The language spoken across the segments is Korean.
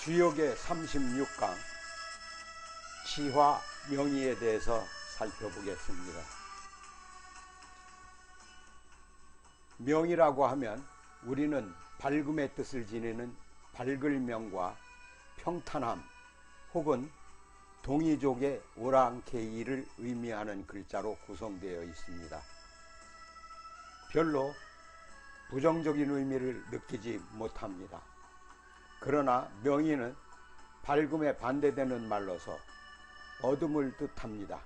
주역의 36강 지화 명의에 대해서 살펴보겠습니다. 명이라고 하면 우리는 밝음의 뜻을 지니는 밝을 명과 평탄함 혹은 동이족의 오랑캐이를 의미하는 글자로 구성되어 있습니다. 별로 부정적인 의미를 느끼지 못합니다. 그러나 명의는 밝음에 반대되는 말로서 어둠을 뜻합니다.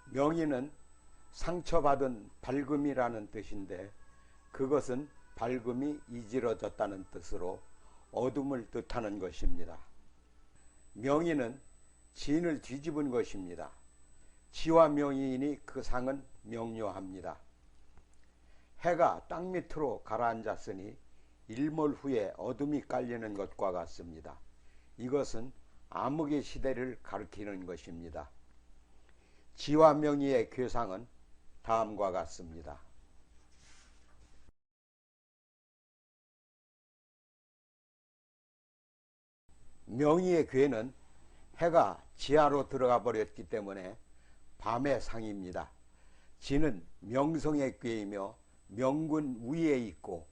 명의는 상처받은 밝음이라는 뜻인데 그것은 밝음이 이지러졌다는 뜻으로 어둠을 뜻하는 것입니다. 명의는 진을 뒤집은 것입니다. 지와 명의이니 그 상은 명료합니다. 해가 땅 밑으로 가라앉았으니 일몰 후에 어둠이 깔리는 것과 같습니다. 이것은 암흑의 시대를 가리키는 것입니다. 지와 명의의 궤상은 다음과 같습니다. 명의의 궤는 해가 지하로 들어가 버렸기 때문에 밤의 상입니다. 지는 명성의 궤이며 명군 위에 있고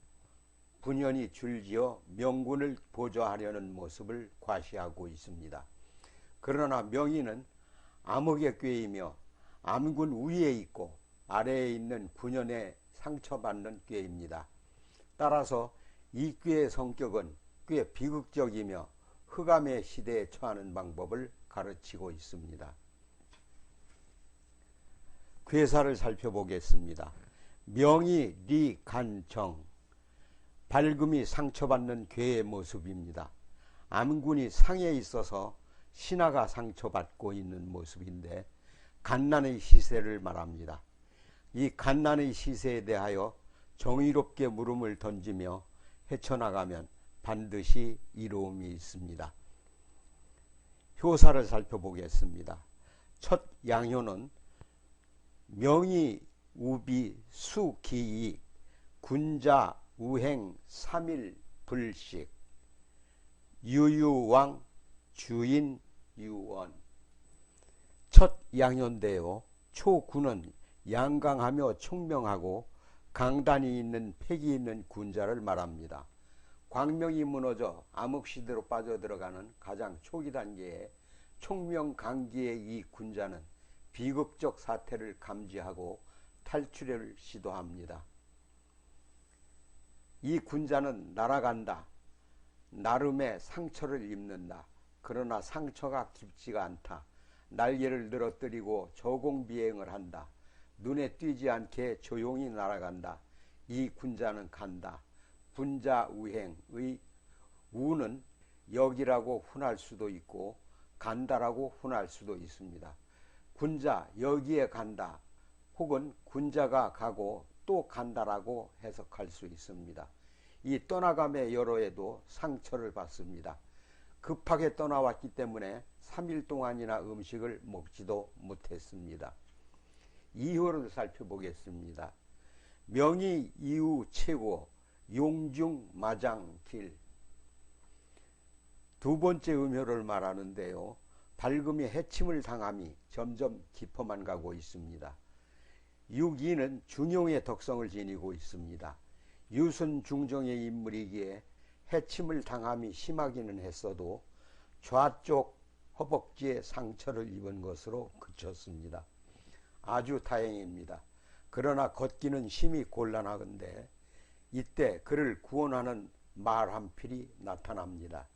분연이 줄지어 명군을 보좌하려는 모습을 과시하고 있습니다. 그러나 명의는 암흑의 궤이며 암군 위에 있고 아래에 있는 군연에 상처받는 궤입니다. 따라서 이 궤의 성격은 꽤 비극적이며 흑암의 시대에 처하는 방법을 가르치고 있습니다. 궤사를 살펴보겠습니다. 명의, 리, 간, 정. 밝음이 상처받는 궤의 모습입니다. 암군이 상에 있어서 신하가 상처받고 있는 모습인데 갓난의 시세를 말합니다. 이 갓난의 시세에 대하여 정의롭게 물음을 던지며 헤쳐나가면 반드시 이로움이 있습니다. 효사를 살펴보겠습니다. 첫 양효는 명의, 우비, 수, 기이, 군자, 우행, 삼일, 불식, 유유왕, 주인, 유원. 첫 양효인데요. 초군은 양강하며 총명하고 강단이 있는 패기 있는 군자를 말합니다. 광명이 무너져 암흑시대로 빠져들어가는 가장 초기 단계에 총명강기의 이 군자는 비극적 사태를 감지하고 탈출을 시도합니다. 이 군자는 날아간다. 나름의 상처를 입는다. 그러나 상처가 깊지가 않다. 날개를 늘어뜨리고 저공비행을 한다. 눈에 띄지 않게 조용히 날아간다. 이 군자는 간다. 군자우행의 우는 여기라고 훈할 수도 있고 간다라고 훈할 수도 있습니다. 군자 여기에 간다 혹은 군자가 가고 또 간다라고 해석할 수 있습니다. 이 떠나감의 여로에도 상처를 받습니다. 급하게 떠나왔기 때문에 3일 동안이나 음식을 먹지도 못했습니다. 이효를 살펴보겠습니다. 명의 이후 최고 용중 마장 길. 두 번째 음효를 말하는데요. 밝음이 해침을 당함이 점점 깊어만 가고 있습니다. 육이는 중용의 덕성을 지니고 있습니다. 유순 중정의 인물이기에 해침을 당함이 심하기는 했어도 좌쪽 허벅지에 상처를 입은 것으로 그쳤습니다. 아주 다행입니다. 그러나 걷기는 심히 곤란하건대 이때 그를 구원하는 말 한 필이 나타납니다.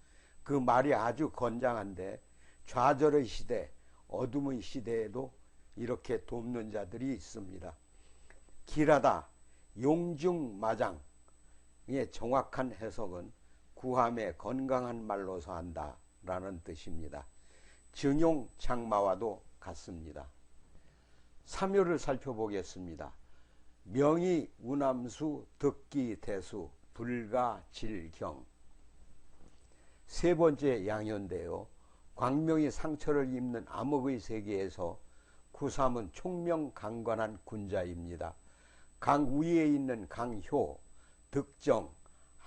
그 말이 아주 건장한데 좌절의 시대, 어둠의 시대에도 이렇게 돕는 자들이 있습니다. 길하다, 용중마장의 정확한 해석은 구함의 건강한 말로서 한다 라는 뜻입니다. 증용장마와도 같습니다. 삼효를 살펴보겠습니다. 명의, 우남수, 득기, 대수, 불가, 질경. 세 번째 양효인데요. 광명이 상처를 입는 암흑의 세계에서 구삼은 총명강건한 군자입니다. 강 위에 있는 강효, 득정,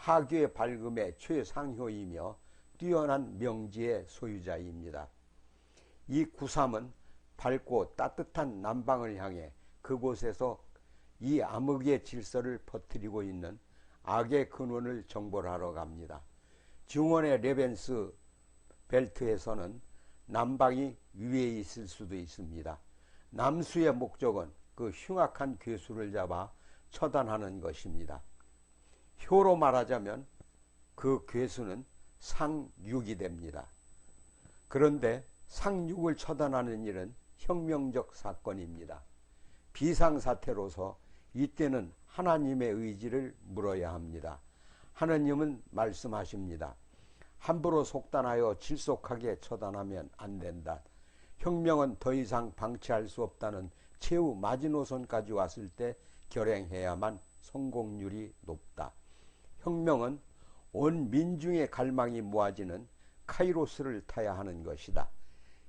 하교의 밝음의 최상효이며 뛰어난 명지의 소유자입니다. 이 구삼은 밝고 따뜻한 남방을 향해 그곳에서 이 암흑의 질서를 퍼뜨리고 있는 악의 근원을 정벌하러 갑니다. 중원의 레벤스 벨트에서는 남방이 위에 있을 수도 있습니다. 남수의 목적은 그 흉악한 괴수를 잡아 처단하는 것입니다. 효로 말하자면 그 괴수는 상육이 됩니다. 그런데 상육을 처단하는 일은 혁명적 사건입니다. 비상사태로서 이때는 하나님의 의지를 물어야 합니다. 하나님은 말씀하십니다. 함부로 속단하여 질속하게 처단하면 안 된다. 혁명은 더 이상 방치할 수 없다는 최후 마지노선까지 왔을 때 결행해야만 성공률이 높다. 혁명은 온 민중의 갈망이 모아지는 카이로스를 타야 하는 것이다.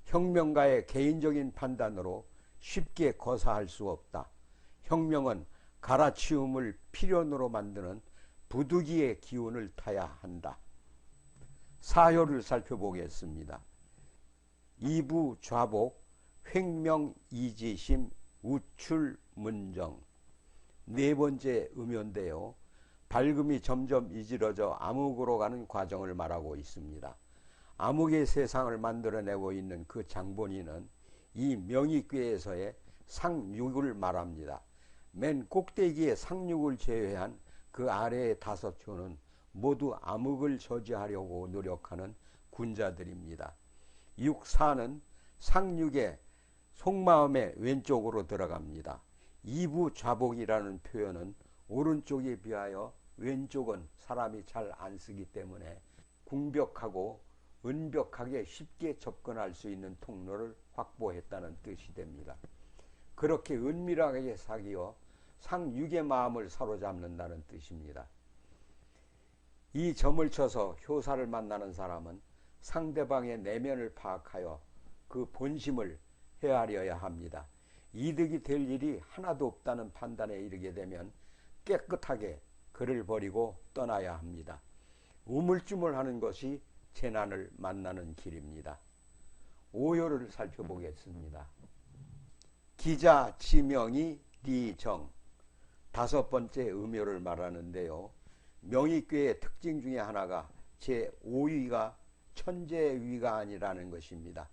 혁명가의 개인적인 판단으로 쉽게 거사할 수 없다. 혁명은 갈아치움을 필연으로 만드는 부득이의 기운을 타야 한다. 사효를 살펴보겠습니다. 이부 좌복, 횡명이지심, 우출문정. 네 번째 음요인데요. 밝음이 점점 이지러져 암흑으로 가는 과정을 말하고 있습니다. 암흑의 세상을 만들어내고 있는 그 장본인은 이 명의궤에서의 상육을 말합니다. 맨 꼭대기에 상육을 제외한 그 아래의 다섯 효는 모두 암흑을 저지하려고 노력하는 군자들입니다. 육사는 상육의 속마음의 왼쪽으로 들어갑니다. 이부 좌복이라는 표현은 오른쪽에 비하여 왼쪽은 사람이 잘 안 쓰기 때문에 궁벽하고 은벽하게 쉽게 접근할 수 있는 통로를 확보했다는 뜻이 됩니다. 그렇게 은밀하게 사귀어 상육의 마음을 사로잡는다는 뜻입니다. 이 점을 쳐서 효사를 만나는 사람은 상대방의 내면을 파악하여 그 본심을 헤아려야 합니다. 이득이 될 일이 하나도 없다는 판단에 이르게 되면 깨끗하게 그를 버리고 떠나야 합니다. 우물쭈물하는 것이 재난을 만나는 길입니다. 오효를 살펴보겠습니다. 기자 지명이 리정, 다섯 번째 음효를 말하는데요. 명의궤의 특징 중에 하나가 제5위가 천재의 위가 아니라는 것입니다.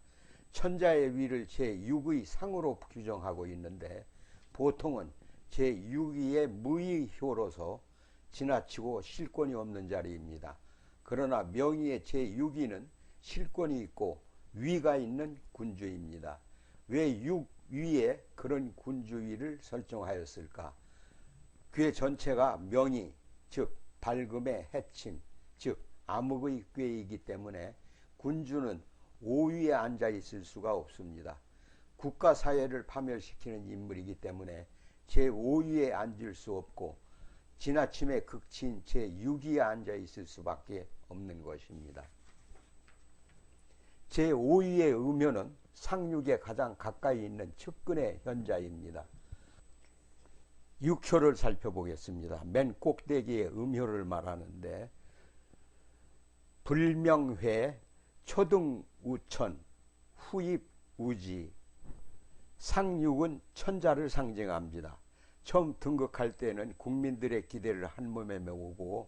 천자의 위를 제6의 상으로 규정하고 있는데 보통은 제6위의 무의효로서 지나치고 실권이 없는 자리입니다. 그러나 명의의 제6위는 실권이 있고 위가 있는 군주입니다. 왜 6위에 그런 군주위를 설정하였을까? 궤 전체가 명의, 즉 밝음의 해침, 즉 암흑의 궤이기 때문에 군주는 5위에 앉아 있을 수가 없습니다. 국가 사회를 파멸시키는 인물이기 때문에 제5위에 앉을 수 없고 지나침의 극치인 제6위에 앉아 있을 수밖에 없는 것입니다. 제5위의 음효는 상육에 가장 가까이 있는 측근의 현자입니다. 6효를 살펴보겠습니다. 맨 꼭대기의 음효를 말하는데 불명회, 초등우천, 후입우지. 상육은 천자를 상징합니다. 처음 등극할 때는 국민들의 기대를 한몸에 메우고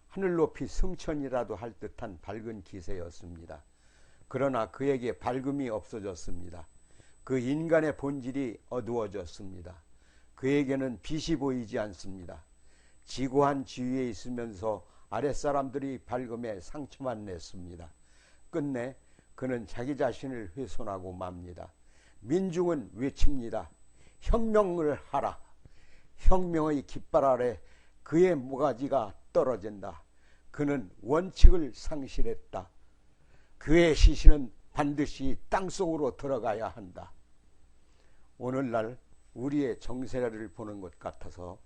하늘 높이 승천이라도 할 듯한 밝은 기세였습니다. 그러나 그에게 밝음이 없어졌습니다. 그 인간의 본질이 어두워졌습니다. 그에게는 빛이 보이지 않습니다. 지고한 지위에 있으면서 아랫사람들이 밝음에 상처만 냈습니다. 끝내 그는 자기 자신을 훼손하고 맙니다. 민중은 외칩니다. 혁명을 하라. 혁명의 깃발 아래 그의 모가지가 떨어진다. 그는 원칙을 상실했다. 그의 시신은 반드시 땅속으로 들어가야 한다. 오늘날 우리의 정세를 보는 것 같아서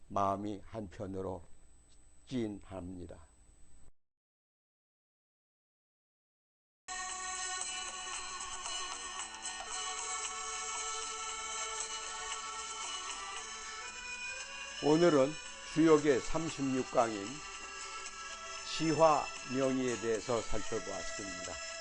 마음이 한편으로 찐합니다. 오늘은 주역의 36강인 시화 명의에 대해서 살펴보았습니다.